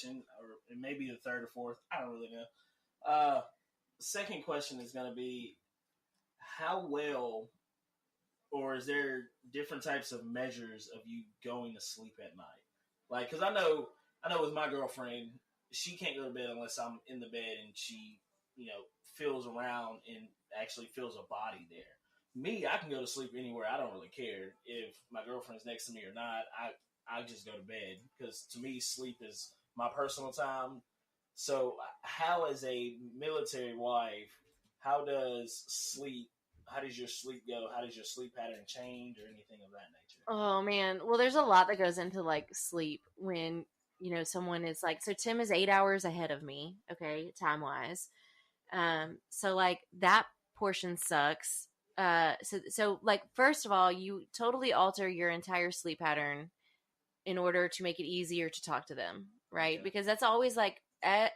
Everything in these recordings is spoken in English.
or it may be the third or fourth. I don't really know. Second question is going to be how well, or is there different types of measures of you going to sleep at night? Like, because I know with my girlfriend, she can't go to bed unless I'm in the bed and she, feels around and actually feels a body there. Me, I can go to sleep anywhere. I don't really care if my girlfriend's next to me or not. I just go to bed because to me, sleep is my personal time. So, how as a military wife, how does sleep? How does your sleep go? How does your sleep pattern change, or anything of that nature? Oh man, well, there's a lot that goes into like sleep when someone is like. So Tim is 8 hours ahead of me, okay, time wise. So like that portion sucks. So like first of all, you totally alter your entire sleep pattern in order to make it easier to talk to them, right? Okay. Because that's always like as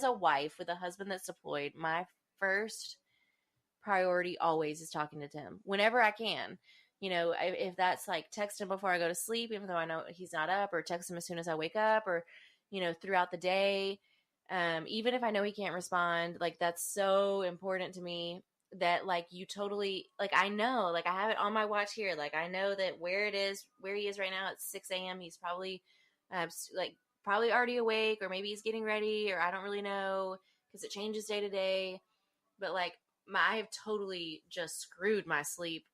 a wife with a husband that's deployed, my first priority always is talking to Tim whenever I can. If that's like text him before I go to sleep, even though I know he's not up, or text him as soon as I wake up, or throughout the day. Even if I know he can't respond, like that's so important to me that like you totally like I know, like I have it on my watch here, like I know that where he is right now at 6 a.m. he's probably probably already awake, or maybe he's getting ready, or I don't really know because it changes day to day. But like I have totally just screwed my sleep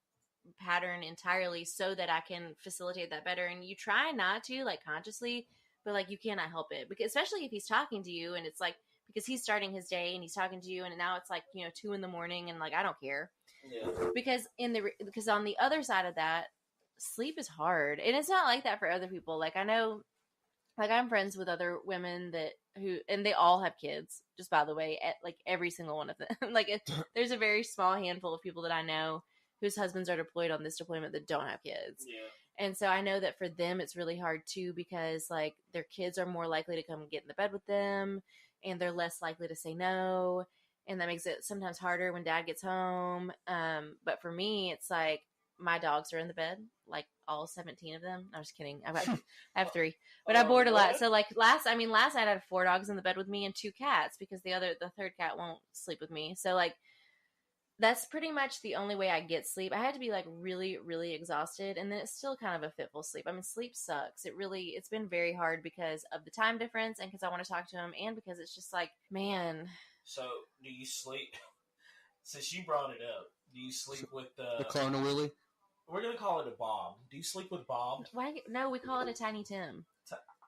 pattern entirely so that I can facilitate that better. And you try not to like consciously, but like you cannot help it, because especially if he's talking to you and it's like because he's starting his day and he's talking to you and now it's like 2 a.m. and like I don't care. Yeah. Because on the other side of that, sleep is hard, and it's not like that for other people. Like I know, like I'm friends with other women and they all have kids, just by the way, like every single one of them. Like there's a very small handful of people that I know whose husbands are deployed on this deployment that don't have kids. Yeah. And so I know that for them, it's really hard too, because like their kids are more likely to come get in the bed with them and they're less likely to say no. And that makes it sometimes harder when dad gets home. But for me, it's like my dogs are in the bed, like all 17 of them. I'm just kidding. I have 3, but I board a lot. So like last night I had 4 dogs in the bed with me and 2 cats because the third cat won't sleep with me. So like, that's pretty much the only way I get sleep. I had to be like really, really exhausted, and then it's still kind of a fitful sleep. I mean, sleep sucks. It's been very hard because of the time difference and because I want to talk to him, and because it's just like, man. So, do you sleep? Since you brought it up, do you sleep with the Clonal Willie? We're gonna call it a Bob. Do you sleep with Bob? Why? No, we call it a Tiny Tim.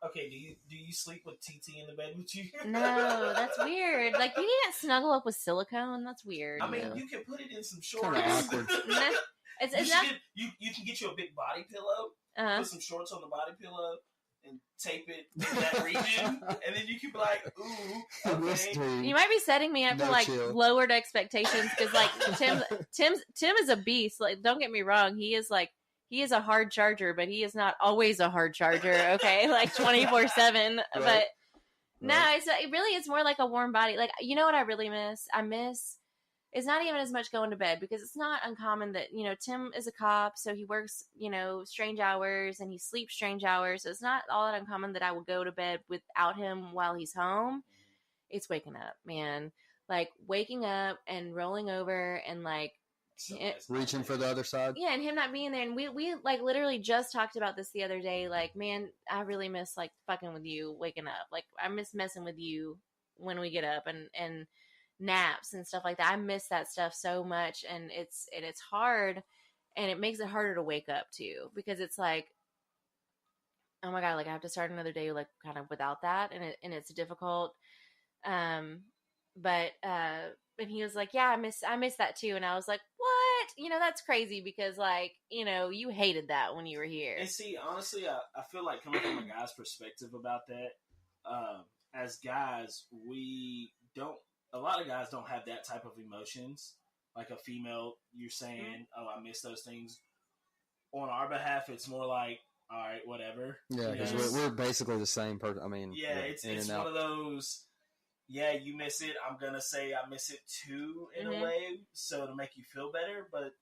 Okay, do you sleep with TT in the bed with you? No, that's weird. Like you can't snuggle up with silicone. That's weird. I mean, you can put it in some shorts. Kind of awkward. You can get you a big body pillow. Put some shorts on the body pillow and tape it in that region, and then you can be like, "Ooh, okay." You might be setting me up for like lowered expectations, because like Tim is a beast. Like, don't get me wrong, he is a hard charger, but he is not always a hard charger. Okay, like 24/7. Right. But no, it's more like a warm body. Like, you know what I really miss? It's not even as much going to bed, because it's not uncommon that, Tim is a cop, so he works, strange hours, and he sleeps strange hours. So it's not all that uncommon that I will go to bed without him while he's home. It's waking up, man. Like waking up and rolling over and like reaching for the other side. Yeah, and him not being there. And we like literally just talked about this the other day. Like, man, I really miss like fucking with you, waking up. Like, I miss messing with you when we get up, and naps and stuff like that. I miss that stuff so much, and it's hard, and it makes it harder to wake up too, because it's like, oh my god, like I have to start another day like kind of without that, and it's difficult. But he was like, yeah, I miss that too, and I was like, what? That's crazy, because like, you hated that when you were here. And see, honestly, I feel like coming from a guy's perspective about that, as guys, a lot of guys don't have that type of emotions. Like a female, you're saying, oh, I miss those things. On our behalf, it's more like, all right, whatever. Yeah, because we're basically the same person. I mean, yeah, it's one of those, yeah, you miss it. I'm going to say I miss it too, in a way, so to make you feel better. But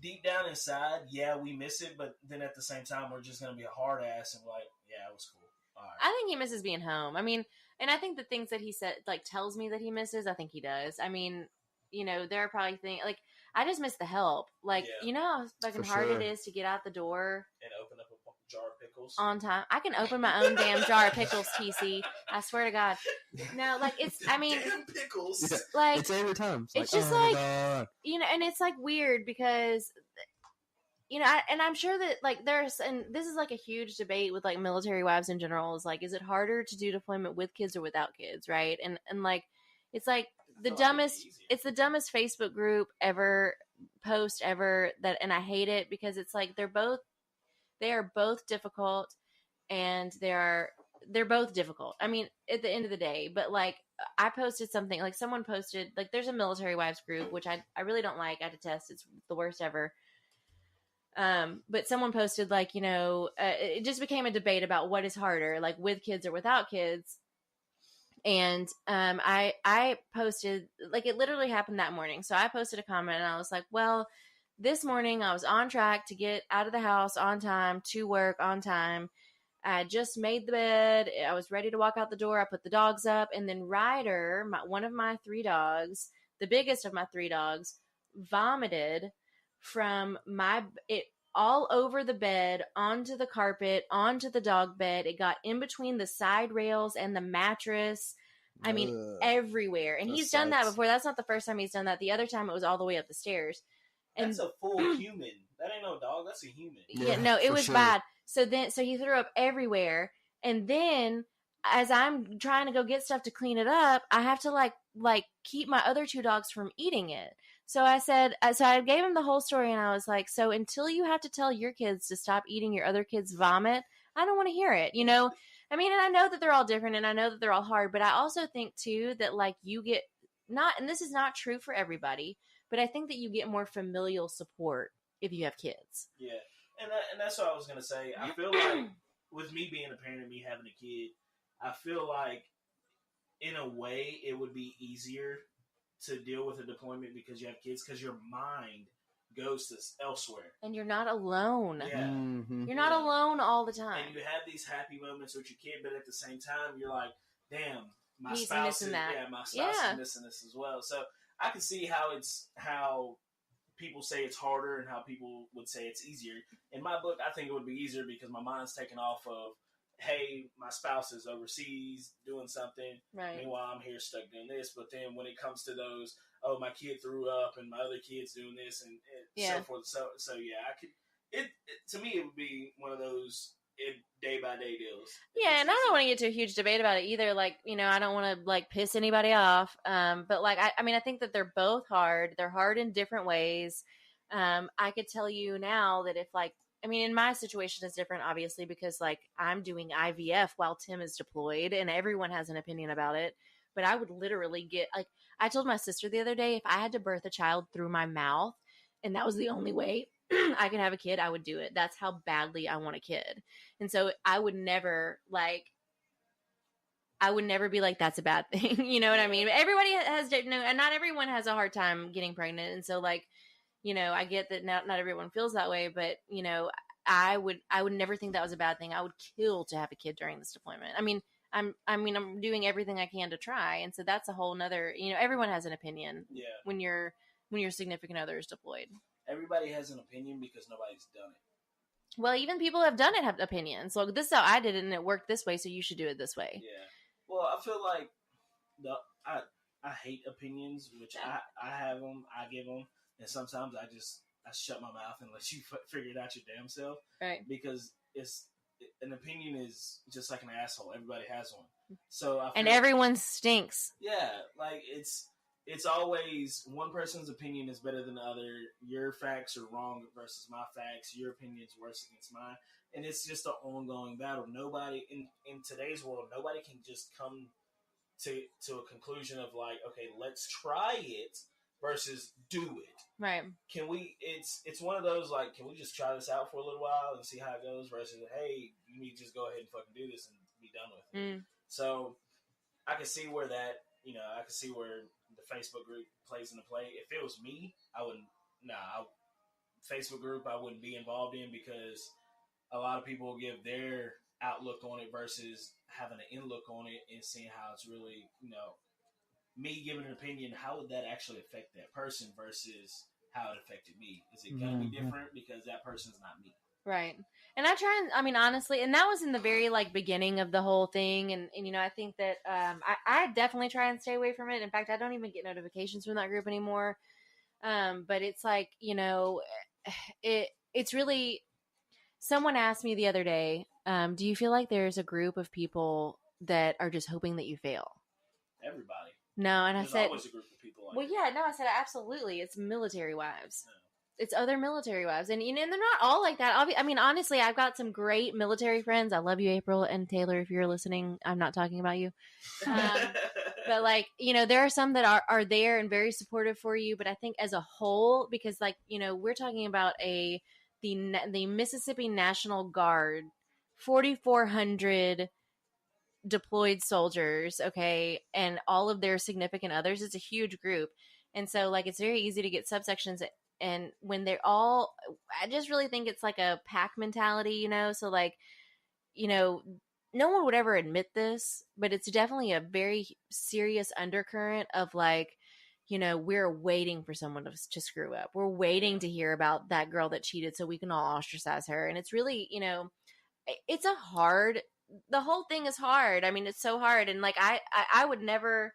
deep down inside, yeah, we miss it. But then at the same time, we're just going to be a hard ass and we're like, yeah, it was cool. right. I think he misses being home. I mean, and I think the things that he said, like, tells me that he misses, I think he does. I mean, you know, there are probably things, like, I just miss the help. Like, you know how fucking hard it is to get out the door and open up a jar of pickles on time. I can open my own damn jar of pickles, TC. I swear to God. No, like, it's, I mean, damn pickles. Yeah, like, it's every time. It's just like, you know, and it's like weird because, you know, and I'm sure that, like, there's, and this is like a huge debate with like military wives in general, is like, is it harder to do deployment with kids or without kids, right? And like, it's like the dumbest, it's the dumbest Facebook group ever, post ever, that, and I hate it because it's like they are both difficult, and they're both difficult. I mean, at the end of the day, but like, I posted something, like someone posted, like, there's a military wives group, which I really don't like. I detest. It's the worst ever. But someone posted, like, you know, it just became a debate about what is harder, like with kids or without kids. And I posted, like, it literally happened that morning. So I posted a comment and I was like, well, this morning I was on track to get out of the house on time, to work on time. I just made the bed. I was ready to walk out the door. I put the dogs up, and then Ryder, one of my 3 dogs, the biggest of my 3 dogs, vomited from it all over the bed, onto the carpet, onto the dog bed. It got in between the side rails and the mattress. I mean, everywhere. And he's done that before. That's not the first time he's done that. The other time it was all the way up the stairs. And that's a full human. That ain't no dog. That's a human. Yeah, no, it was bad. So he threw up everywhere. And then as I'm trying to go get stuff to clean it up, I have to like keep my other 2 dogs from eating it. So I said, so I gave him the whole story, and I was like, so until you have to tell your kids to stop eating your other kids' vomit, I don't want to hear it, you know? I mean, and I know that they're all different, and I know that they're all hard, but I also think too that, like, you get not, and this is not true for everybody, but I think that you get more familial support if you have kids. Yeah. And that's what I was going to say. I feel like with me being a parent and me having a kid, I feel like in a way it would be easier to deal with a deployment because you have kids, because your mind goes to elsewhere. And you're not alone. Yeah. Mm-hmm. You're not alone all the time. And you have these happy moments with your kid, but at the same time, you're like, damn, my He's spouse missing that. Yeah, my spouse is missing this as well. So I can see how people say it's harder and how people would say it's easier. In my book, I think it would be easier because my mind's taken off of, hey, my spouse is overseas doing something. Right. Meanwhile, I'm here stuck doing this. But then when it comes to those, oh, my kid threw up and my other kid's doing this and so forth. So yeah, I could. It to me, it would be one of those day by day deals. Yeah, and I don't want to get to a huge debate about it either. Like, you know, I don't want to like piss anybody off. But like, I mean, I think that they're both hard. They're hard in different ways. I could tell you now that if like, I mean, in my situation is different, obviously, because like I'm doing IVF while Tim is deployed, and everyone has an opinion about it. But I would literally get, like, I told my sister the other day, if I had to birth a child through my mouth, and that was the only way I could have a kid, I would do it. That's how badly I want a kid. And so I would never be like, that's a bad thing. You know what I mean? But everybody has, and not everyone has a hard time getting pregnant. And so like, you know, I get that not everyone feels that way, but you know, I would never think that was a bad thing. I would kill to have a kid during this deployment. I mean, I'm doing everything I can to try. And so that's a whole nother, you know, everyone has an opinion when your significant other is deployed. Everybody has an opinion because nobody's done it. Well, even people who have done it have opinions. So this is how I did it, and it worked this way, so you should do it this way. Yeah. Well, I feel like I hate opinions, which I have them, I give them, and sometimes I shut my mouth and let you figure it out your damn self. Right. Because an opinion is just like an asshole. Everybody has one. So and everyone stinks. Yeah, like it's always one person's opinion is better than the other. Your facts are wrong versus my facts. Your opinion's worse against mine. And it's just an ongoing battle. Nobody in today's world, nobody can just come to a conclusion of like, okay, let's try it versus do it. Right. Can we it's one of those like, can we just try this out for a little while and see how it goes versus, hey, you need to just go ahead and fucking do this and be done with it. So I can see where that, you know, I can see where the Facebook group plays into play. If it was me, Facebook group I wouldn't be involved in because a lot of people give their outlook on it versus having an in look on it and seeing how it's really, me giving an opinion, how would that actually affect that person versus how it affected me? Is it going to be different because that person's not me? Right. And honestly, and that was in the very beginning of the whole thing. And I think that I definitely try and stay away from it. In fact, I don't even get notifications from that group anymore. But it's it's really, someone asked me the other day, do you feel like there's a group of people that are just hoping that you fail? Everybody. No, and There's I said, always a group of people like well, that. yeah, no, I said, absolutely. It's military wives. No. It's other military wives. And, and they're not all like that. Honestly, I've got some great military friends. I love you, April and Taylor. If you're listening, I'm not talking about you. But there are some that are there and very supportive for you. But I think as a whole, because we're talking about the Mississippi National Guard, 4,400 deployed soldiers, okay, and all of their significant others. It's a huge group. And so it's very easy to get subsections, and when they're all, I just really think it's like a pack mentality, so no one would ever admit this, but it's definitely a very serious undercurrent of we're waiting for someone to screw up. We're waiting to hear about that girl that cheated so we can all ostracize her. And it's really, it's the whole thing is hard. I mean, it's so hard. And I would never,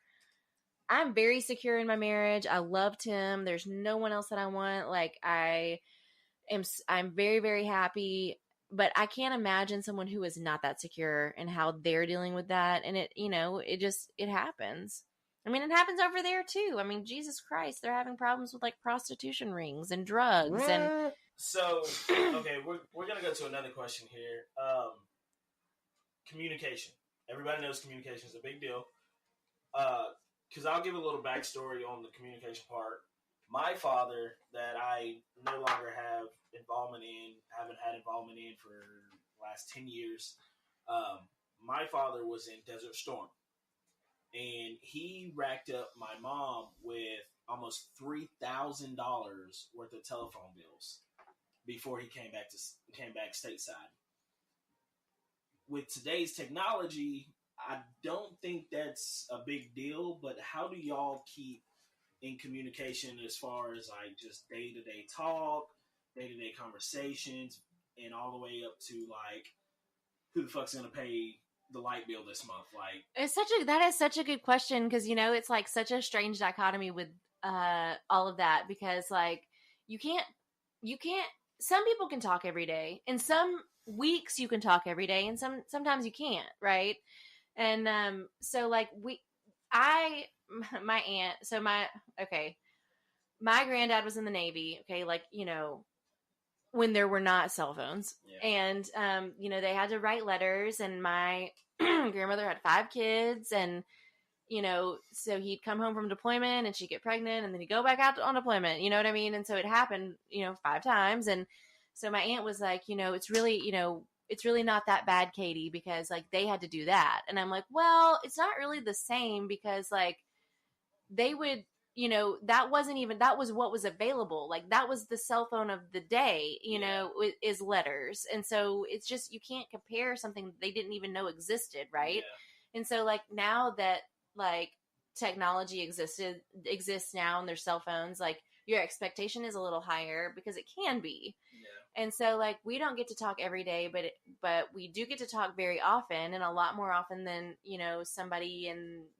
I'm very secure in my marriage. I love Tim. There's no one else that I want. I'm very, very happy, but I can't imagine someone who is not that secure and how they're dealing with that. And it happens. I mean, it happens over there too. I mean, Jesus Christ, they're having problems with prostitution rings and drugs. And so, okay, we're going to go to another question here. Communication. Everybody knows communication is a big deal. Because I'll give a little backstory on the communication part. My father, that I no longer have involvement in, haven't had involvement in for the last 10 years, my father was in Desert Storm. And he racked up my mom with almost $3,000 worth of telephone bills before he came back stateside. With today's technology, I don't think that's a big deal, but how do y'all keep in communication as far as just day-to-day talk, day-to-day conversations, and all the way up to who the fuck's gonna pay the light bill this month? That is such a good question, because it's such a strange dichotomy with all of that, because you can't some people can talk every day, and some weeks you can talk every day, and sometimes you can't, right? And my aunt, my granddad was in the Navy, okay, when there were not cell phones. Yeah. And they had to write letters, and my grandmother had 5 kids, and so he'd come home from deployment and she'd get pregnant, and then he'd go back out on deployment, you know what I mean? And so it happened 5 times. And so my aunt was like, it's really not that bad, Katie, because they had to do that. And I'm like, well, it's not really the same, because they would, that was what was available. That was the cell phone of the day, is letters. And so it's just, you can't compare something that they didn't even know existed. Right. Yeah. And so now that technology exists now, and there's cell phones, your expectation is a little higher, because it can be. Yeah. And so we don't get to talk every day, but we do get to talk very often, and a lot more often than, somebody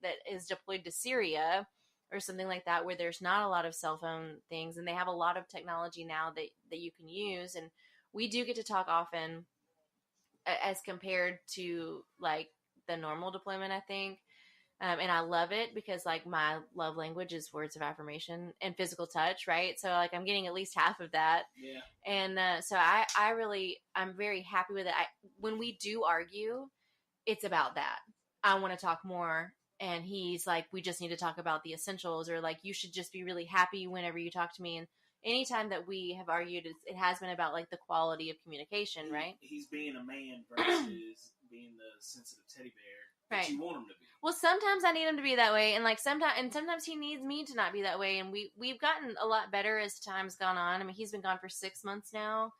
that is deployed to Syria or something like that, where there's not a lot of cell phone things, and they have a lot of technology now that you can use. And we do get to talk often as compared to the normal deployment, I think. And I love it, because my love language is words of affirmation and physical touch, right? So I'm getting at least half of that. Yeah. And so I'm very happy with it. When we do argue, it's about that. I want to talk more, and he's like, we just need to talk about the essentials, or you should just be really happy whenever you talk to me. And anytime that we have argued, it has been about the quality of communication, right? He's being a man versus being the sensitive teddy bear that you want him to be. Well, sometimes I need him to be that way, and sometimes he needs me to not be that way. And we've gotten a lot better as time's gone on. I mean, he's been gone for 6 months now,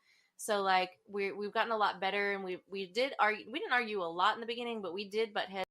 So like we've gotten a lot better, and we didn't argue a lot in the beginning, but we did butt heads